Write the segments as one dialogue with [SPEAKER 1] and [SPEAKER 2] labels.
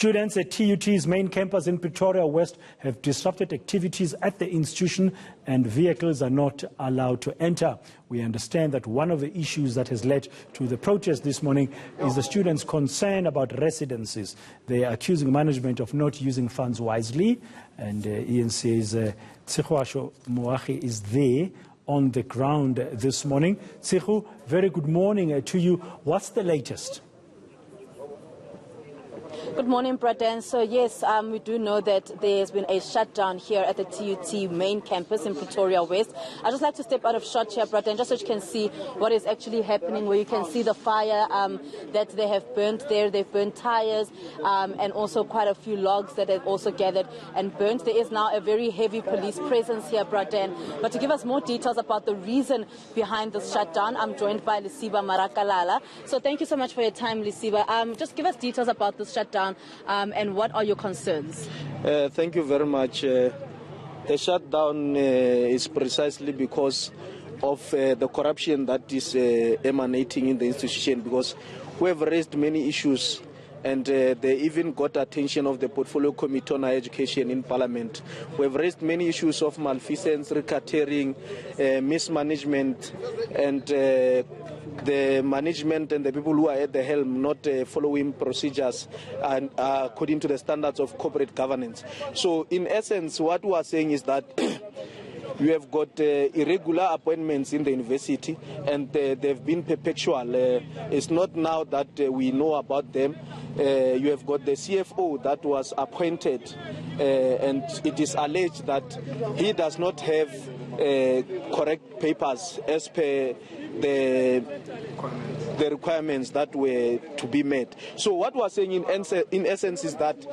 [SPEAKER 1] Students at TUT's main campus in Pretoria West have disrupted activities at the institution and vehicles are not allowed to enter. We understand that one of the issues that has led to the protest this morning is the students' concern about residences. They are accusing management of not using funds wisely, and eNCA's Tshegohaco Moagi is there on the ground this morning. Tshegohaco, very good morning to you. What's the latest?
[SPEAKER 2] Good morning, Braden. So yes, we do know that there has been a shutdown here at the TUT main campus in Pretoria West. I'd just like to step out of shot here, Braden, just so you can see what is actually happening, where you can see the fire that they have burnt there. They've burnt tires and also quite a few logs that have also gathered and burnt. There is now a very heavy police presence here, Braden. But to give us more details about the reason behind this shutdown, I'm joined by Lisiba Marakalala. So thank you so much for your time, Lisiba. Just give us details about this shutdown. And what are your concerns?
[SPEAKER 3] Thank you very much. The shutdown is precisely because of the corruption that is emanating in the institution, because we have raised many issues and they even got attention of the Portfolio Committee on Higher Education in Parliament. We have raised many issues of malfeasance, racketeering, mismanagement, and the management and the people who are at the helm not following procedures and according to the standards of corporate governance. So in essence, what we are saying is that we have got irregular appointments in the university, and they've been perpetual. It's not now that we know about them. You have got the CFO that was appointed, and it is alleged that he does not have correct papers as per the requirements that were to be met. So what we're saying in essence is that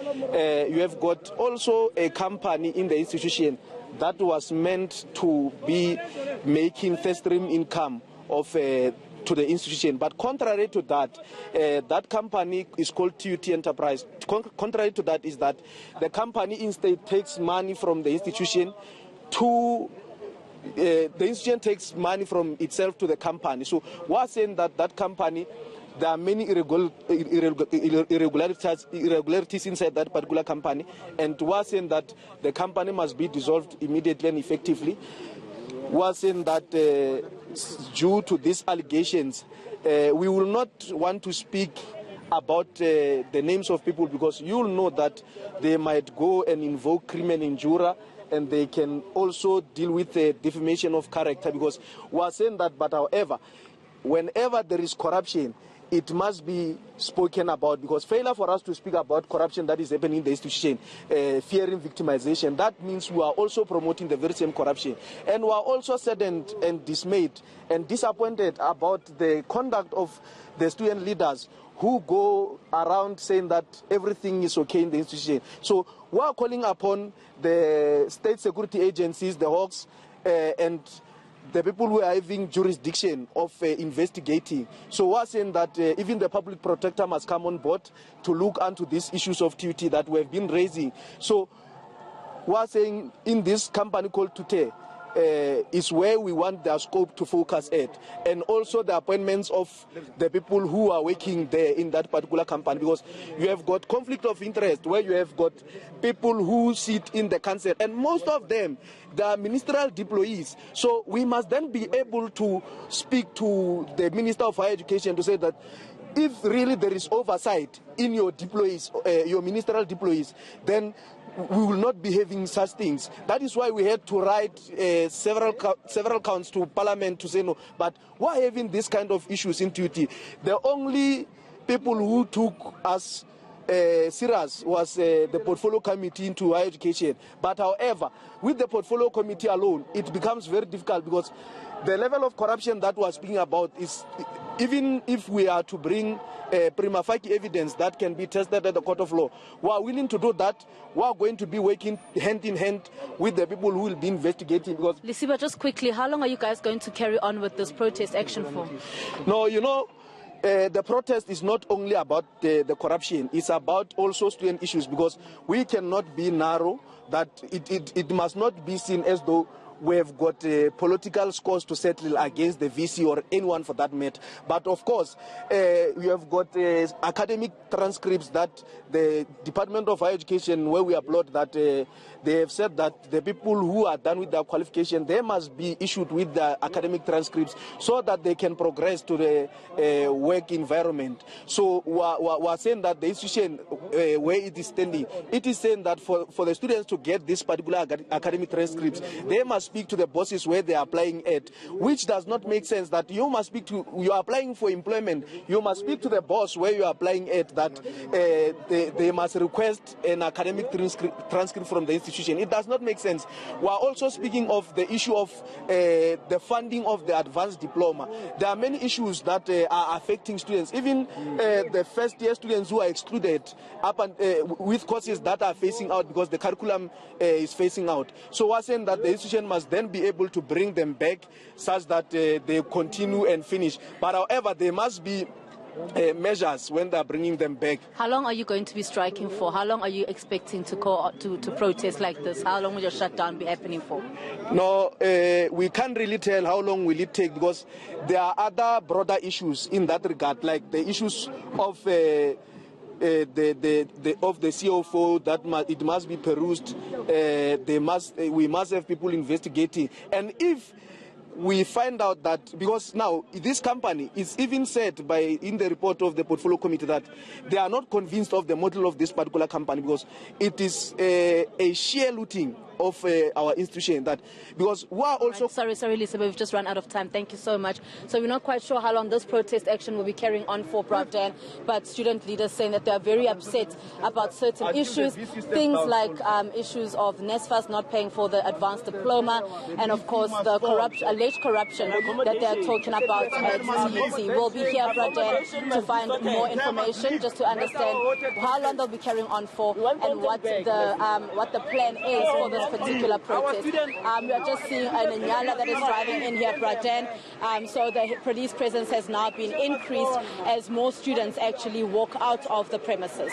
[SPEAKER 3] you have got also a company in the institution that was meant to be making first-stream income of to the institution. But contrary to that, that company is called TUT Enterprise. Contrary to that is that the company instead takes money from the institution to the institution takes money from itself to the company. So we're saying that that company, there are many irregularities inside that particular company, and we're saying that the company must be dissolved immediately and effectively. We're saying that due to these allegations, we will not want to speak about the names of people, because you'll know that they might go and invoke crimen injuria, and they can also deal with the defamation of character, because we are saying that. But however, whenever there is corruption, it must be spoken about, because failure for us to speak about corruption that is happening in the institution, fearing victimization, that means we are also promoting the very same corruption. And we are also saddened and dismayed and disappointed about the conduct of the student leaders who go around saying that everything is okay in the institution. So we are calling upon the state security agencies, the Hawks, and the people who are having jurisdiction of investigating. So we are saying that even the public protector must come on board to look into these issues of TUT that we have been raising. So we are saying in this company called TUT, is where we want their scope to focus at, and also the appointments of the people who are working there in that particular company, because you have got conflict of interest where you have got people who sit in the council, and most of them, they are ministerial employees. So we must then be able to speak to the Minister of Higher Education to say that if really there is oversight in your employees, your ministerial employees, then we will not be having such things. That is why we had to write several counts to Parliament to say no. But why having this kind of issues in TUT? The only people who took us serious was the Portfolio Committee into Higher Education. But however, with the Portfolio Committee alone, it becomes very difficult, because the level of corruption that we're speaking about is, even if we are to bring prima facie evidence that can be tested at the court of law, we are willing to do that. We are going to be working hand in hand with the people who will be investigating. Because
[SPEAKER 2] Lisiba, just quickly, how long are you guys going to carry on with this protest action for?
[SPEAKER 3] No, you know, the protest is not only about the corruption, it's about also student issues, because we cannot be narrow, that it must not be seen as though we have got political scores to settle against the VC or anyone for that matter. But of course, we have got academic transcripts that the Department of Higher Education, where we applaud that they have said that the people who are done with their qualification, they must be issued with the academic transcripts so that they can progress to the work environment. So we are saying that the institution, where it is standing, it is saying that for the students to get this particular academic transcripts, they must speak to the bosses where they are applying at, which does not make sense. That you must speak to, you are applying for employment, you must speak to the boss where you are applying at, that they must request an academic transcript from the institution. It does not make sense. We are also speaking of the issue of the funding of the advanced diploma. There are many issues that are affecting students, even the first year students who are excluded up and with courses that are phasing out because the curriculum is phasing out. So we're saying that the institution must then be able to bring them back such that they continue and finish. But however, there must be measures when they are bringing them back.
[SPEAKER 2] How long are you going to be striking for? How long are you expecting to protest like this? How long will your shutdown be happening for?
[SPEAKER 3] No, we can't really tell how long will it take, because there are other broader issues in that regard, like the issues of the CO4 that it must be perused. We must have people investigating, and if we find out that, because now this company is even said in the report of the portfolio committee that they are not convinced of the model of this particular company, because it is a sheer looting of our institution. That because we are also
[SPEAKER 2] sorry Lisa, but we've just run out of time. Thank you so much. So we're not quite sure how long this protest action will be carrying on for, Dan, but student leaders saying that they are very upset about certain issues, things like issues of NSFAS not paying for the advanced diploma, and of course the alleged corruption that they are talking about at TUT. We'll be here, Dan, to find more information, just to understand how long they'll be carrying on for and what the plan is for this particular protest. We are just seeing an Nyala that is driving in here, Dan. So the police presence has now been increased as more students actually walk out of the premises.